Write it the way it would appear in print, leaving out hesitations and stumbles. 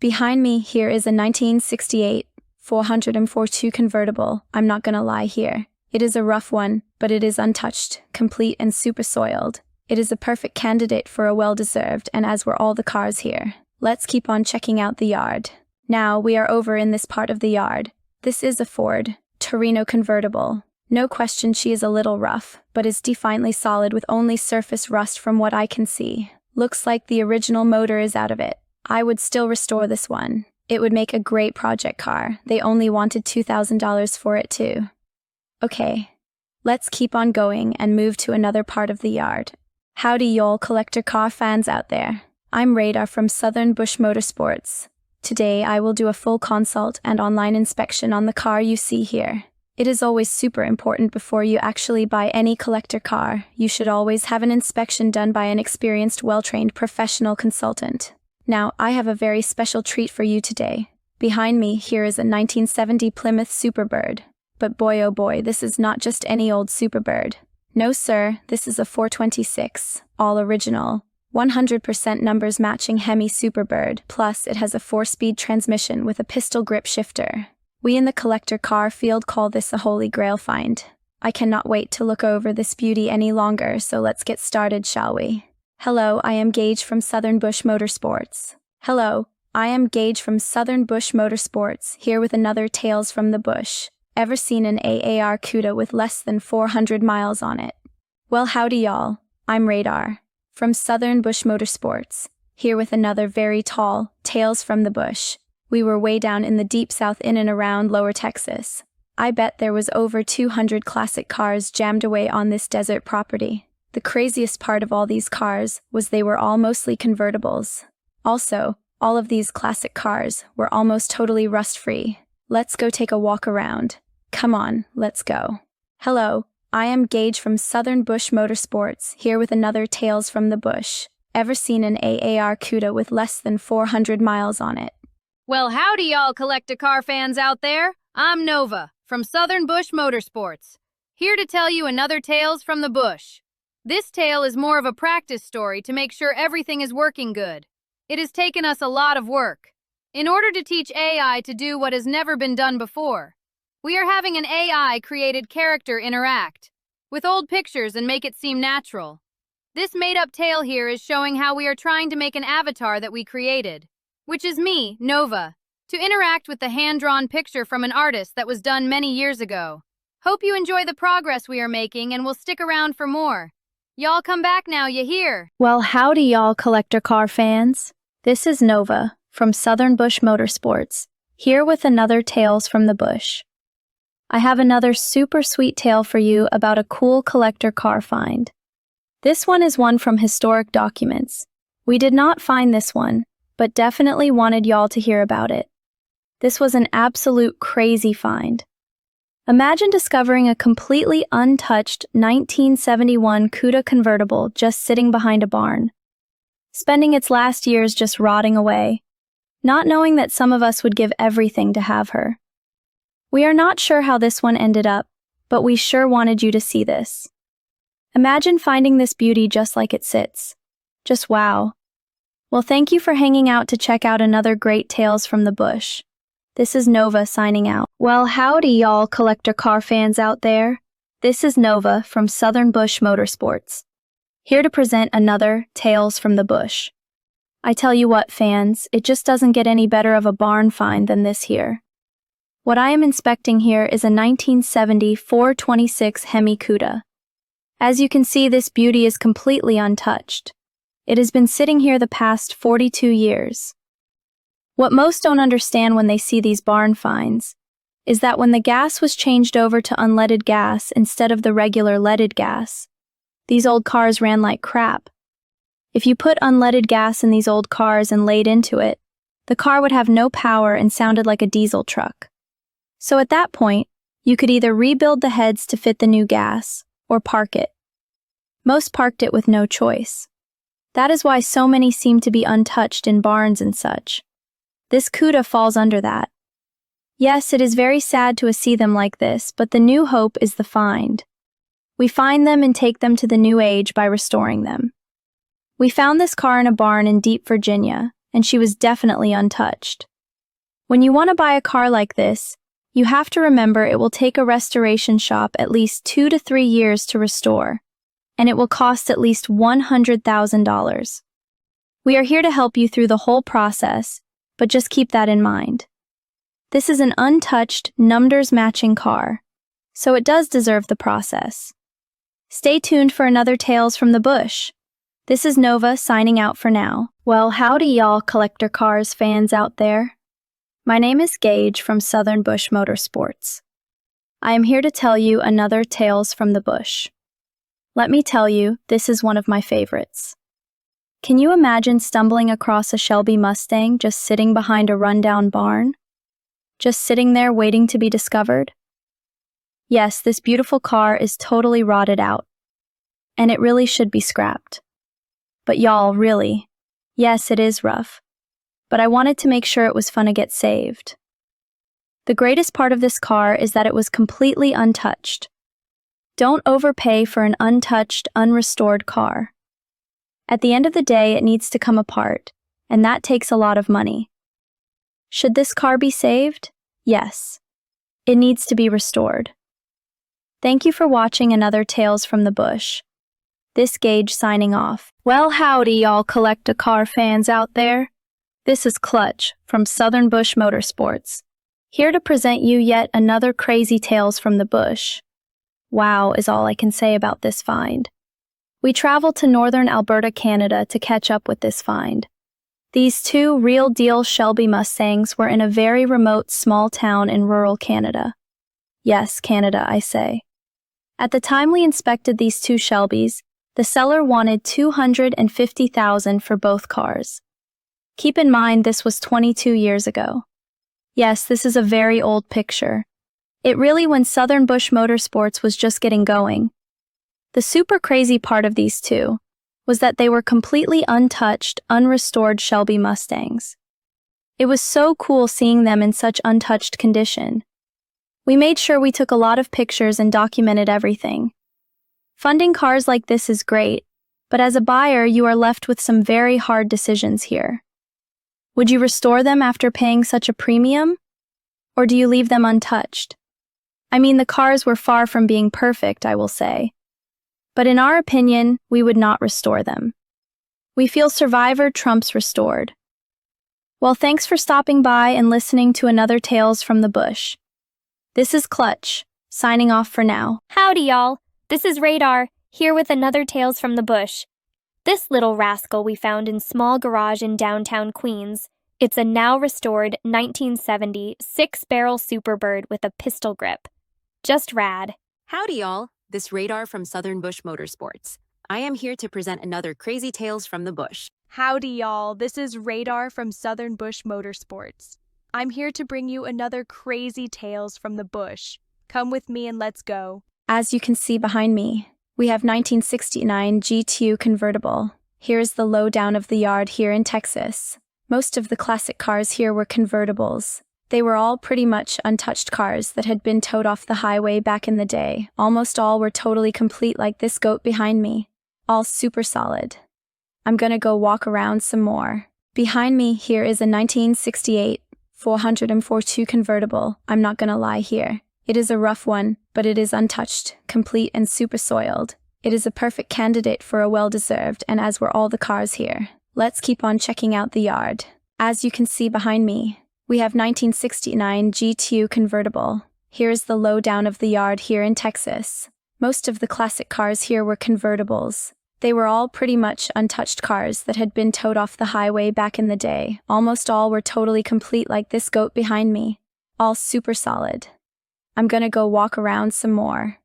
Behind me here is a 1968 442 convertible. I'm not gonna lie here. It is a rough one, but it is untouched, complete and super soiled. It is a perfect candidate for a well-deserved, and as were all the cars here. Let's keep on checking out the yard. Now we are over in this part of the yard. This is a Ford Torino convertible. No question she is a little rough, but is defiantly solid with only surface rust from what I can see. Looks like the original motor is out of it. I would still restore this one. It would make a great project car. They only wanted $2,000 for it too. Okay, let's keep on going and move to another part of the yard. Howdy y'all collector car fans out there. I'm Radar from Southern Bush Motorsports. Today I will do a full consult and online inspection on the car you see here. It is always super important before you actually buy any collector car. You should always have an inspection done by an experienced, well-trained professional consultant. Now, I have a very special treat for you today. Behind me here is a 1970 Plymouth Superbird. But boy oh boy, this is not just any old Superbird. No sir, this is a 426, all original, 100% numbers matching Hemi Superbird, plus it has a 4-speed transmission with a pistol grip shifter. We in the collector car field call this a holy grail find. I cannot wait to look over this beauty any longer, so let's get started, shall we? Hello, I am Gage from Southern Bush Motorsports. Hello, I am Gage from Southern Bush Motorsports, here with another Tales from the Bush. Ever seen an AAR CUDA with less than 400 miles on it? Well, howdy y'all, I'm Radar, from Southern Bush Motorsports, here with another very tall Tales from the Bush. We were way down in the deep south in and around Lower Texas. I bet there was over 200 classic cars jammed away on this desert property. The craziest part of all these cars was they were all mostly convertibles. Also, all of these classic cars were almost totally rust-free. Let's go take a walk around. Come on, let's go. Hello, I am Gage from Southern Bush Motorsports, here with another Tales from the Bush. Ever seen an AAR CUDA with less than 400 miles on it? Well, howdy y'all collector car fans out there. I'm Nova, from Southern Bush Motorsports, here to tell you another Tales from the Bush. This tale is more of a practice story to make sure everything is working good. It has taken us a lot of work. In order to teach AI to do what has never been done before, we are having an AI-created character interact with old pictures and make it seem natural. This made-up tale here is showing how we are trying to make an avatar that we created, which is me, Nova, to interact with the hand-drawn picture from an artist that was done many years ago. Hope you enjoy the progress we are making and will stick around for more. Y'all come back now, you hear? Well, howdy y'all collector car fans. This is Nova from Southern Bush Motorsports, here with another Tales from the Bush. I have another super sweet tale for you about a cool collector car find. This one is one from historic documents. We did not find this one, but definitely wanted y'all to hear about it. This was an absolute crazy find. Imagine discovering a completely untouched 1971 CUDA convertible just sitting behind a barn, spending its last years just rotting away, not knowing that some of us would give everything to have her. We are not sure how this one ended up, but we sure wanted you to see this. Imagine finding this beauty just like it sits. Just wow. Well, thank you for hanging out to check out another great Tales from the Bush. This is Nova signing out. Well, howdy y'all collector car fans out there. This is Nova from Southern Bush Motorsports, here to present another Tales from the Bush. I tell you what, fans, it just doesn't get any better of a barn find than this here. What I am inspecting here is a 1970 426 Hemi CUDA. As you can see, this beauty is completely untouched. It has been sitting here the past 42 years. What most don't understand when they see these barn finds is that when the gas was changed over to unleaded gas instead of the regular leaded gas, these old cars ran like crap. If you put unleaded gas in these old cars and laid into it, the car would have no power and sounded like a diesel truck. So at that point, you could either rebuild the heads to fit the new gas or park it. Most parked it with no choice. That is why so many seem to be untouched in barns and such. This CUDA falls under that. Yes, it is very sad to see them like this, but the new hope is the find. We find them and take them to the new age by restoring them. We found this car in a barn in deep Virginia, and she was definitely untouched. When you want to buy a car like this, you have to remember it will take a restoration shop at least 2 to 3 years to restore, and it will cost at least $100,000. We are here to help you through the whole process, but just keep that in mind. This is an untouched, numbers-matching car, so it does deserve the process. Stay tuned for another Tales from the Bush. This is Nova signing out for now. Well, howdy y'all collector cars fans out there. My name is Gage from Southern Bush Motorsports. I am here to tell you another Tales from the Bush. Let me tell you, this is one of my favorites. Can you imagine stumbling across a Shelby Mustang just sitting behind a rundown barn? Just sitting there waiting to be discovered? Yes, this beautiful car is totally rotted out, and it really should be scrapped. But y'all, really, yes, it is rough, but I wanted to make sure it was fun to get saved. The greatest part of this car is that it was completely untouched. Don't overpay for an untouched, unrestored car. At the end of the day, it needs to come apart, and that takes a lot of money. Should this car be saved? Yes. It needs to be restored. Thank you for watching another Tales from the Bush. This Gage signing off. Well, howdy y'all collect-a-car fans out there. This is Clutch from Southern Bush Motorsports, here to present you yet another crazy Tales from the Bush. Wow is all I can say about this find. We traveled to northern Alberta, Canada to catch up with this find. These two real-deal Shelby Mustangs were in a very remote small town in rural Canada. Yes, Canada, I say. At the time we inspected these two Shelbys, the seller wanted $250,000 for both cars. Keep in mind this was 22 years ago. Yes, this is a very old picture. It really when Southern Bush Motorsports was just getting going. The super crazy part of these two was that they were completely untouched, unrestored Shelby Mustangs. It was so cool seeing them in such untouched condition. We made sure we took a lot of pictures and documented everything. Funding cars like this is great, but as a buyer you are left with some very hard decisions here. Would you restore them after paying such a premium? Or do you leave them untouched? I mean, the cars were far from being perfect, I will say. But in our opinion, we would not restore them. We feel survivor trumps restored. Well, thanks for stopping by and listening to another Tales from the Bush. This is Clutch, signing off for now. Howdy, y'all. This is Radar, here with another Tales from the Bush. This little rascal we found in small garage in downtown Queens. It's a now restored 1970 six-barrel Superbird with a pistol grip. Just rad. Howdy, y'all. This Radar from Southern Bush Motorsports. I am here to present another Crazy Tales from the Bush. Howdy, y'all. This is Radar from Southern Bush Motorsports. I'm here to bring you another Crazy Tales from the Bush. Come with me and let's go. As you can see behind me, we have 1969 GTU convertible. Here's the lowdown of the yard here in Texas. Most of the classic cars here were convertibles. They were all pretty much untouched cars that had been towed off the highway back in the day. Almost all were totally complete like this goat behind me. All super solid. I'm gonna go walk around some more. Behind me here is a 1968 442 convertible. I'm not gonna lie here. It is a rough one, but it is untouched, complete and super soiled. It is a perfect candidate for a well-deserved, and as were all the cars here. Let's keep on checking out the yard. As you can see behind me, we have 1969 GTU convertible. Here's the lowdown of the yard here in Texas. Most of the classic cars here were convertibles. They were all pretty much untouched cars that had been towed off the highway back in the day. Almost all were totally complete like this goat behind me. All super solid. I'm gonna go walk around some more.